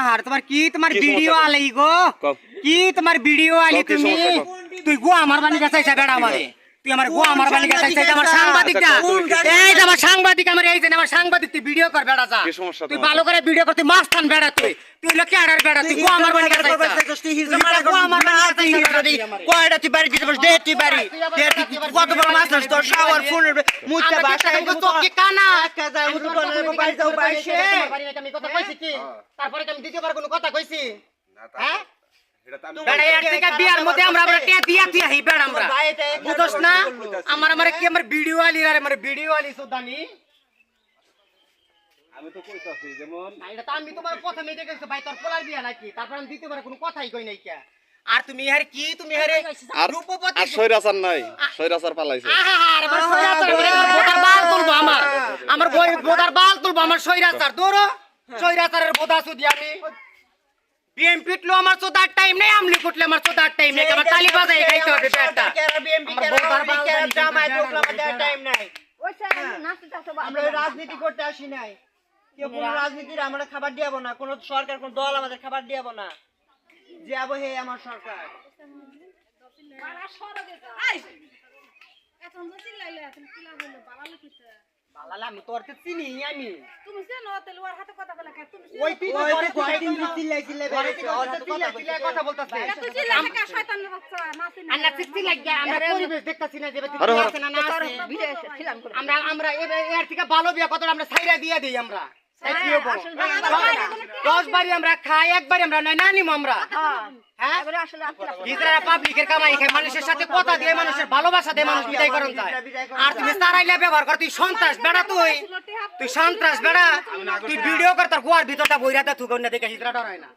আর তোমার কি তোমার ভিডিও আলাই গো কি তোমার ভিডিও আলি তুমি তুই গো আমার বানি কাছে বেড়া আমারে তুই আমার গো আমার বানি কাছে আমার সাংবাদিকটা এই যে আমার সাংবাদিক আমার এই যে আমার সাংবাদিক তুই ভিডিও কর বেড়া যা তুই ভালো করে ভিডিও কর তুই মাস্তান বেড়া তুই তুই লোকে আড়ার বেড়া তুই গো আমার বানি কাছে তুই গো আমার বানি কাছে কয়টা তুই বাড়ি দিতে পারছিস দে তুই বাড়ি কত বড় মাছ নষ্ট তোর শাওয়ার ফোনের মুইটা বাসায় তো কি কানা একটা যায় উঠু বলে বাড়ি যাও বাইশে আমি কথা কইছি কি তারপরে আমি দ্বিতীয়বার কোনো কথা কইছি হ্যাঁ এটা তো আমি বেড়া এর থেকে বিয়ার মধ্যে আমরা টিয়া দিয়া দিয়া হি বেড়া আমরা বুঝছ না আমার কি আমার ভিডিও আলি রে আমার ভিডিও আলি সুদানি আমি তো কইতাছি যেমন এটা তো আমি তোমার প্রথমে দেখেছি ভাই তোর পোলার বিয়া নাকি তারপর আমি দ্বিতীয়বার কোনো কথাই কই নাই কে আর তুমি হারে কি তুমি হারে রূপপতি আর সৈরাচার নাই সৈরাচার পালাইছে আর আমার সৈরাচার বোদার বাল তুলবো আমার বোদার বাল তুলবো আমার সৈরাচার দৌড়ো সৈরাচারের বোদা সুদি আমি বিএমপি লো আমার চোদার টাইম নেই আমলি কুটলে আমার চোদার টাইম নেই আমার তালি বাজাই খাইতে হবে পেটটা কেরা বিএমপি কেরা জামায়াত ওগুলা আমাদের টাইম নাই আমরা রাজনীতি করতে আসি নাই কেউ কোন রাজনীতির আমরা খাবার দিয়াবো না কোন সরকার কোন দল আমাদের খাবার দিয়াবো না যাবো হে আমার সরকার বালালা আমি তোরকে চিনি আমি তুমি জানো তেল ওর হাতে কথা বলা কে তুমি ওই তুই তো ঘরে কয়দিন চিল্লাই চিল্লাই কথা বলতাছিস এত চিল্লা থেকে শয়তানের বাচ্চা নাসি না আন্না চিস্তি লাগিয়া আমরা পরিবেশ দেখতাছি না যে আছে না না আছে আমরা এর থেকে ভালো বিয়া কত আমরা ছাইরা দিয়ে দেই আমরা 10 বারি আমরা খাই একবারই আমরা না নিমু আমরা হ্যাঁ ইসরা পাবলিকের কামাই খায় মানুষের সাথে কথা দিয়ে মানুষের ভালোবাসা দিয়ে মানুষ বিদায় করন যায় আর তুমি তারাইলা ব্যবহার কর তুই সন্ত্রাস বেড়া তুই সন্ত্রাস বেড়া তুই ভিডিও কর তোর গোয়ার ভিতরটা বইরাতে থুকন না দেখে ইসরা ডরায় না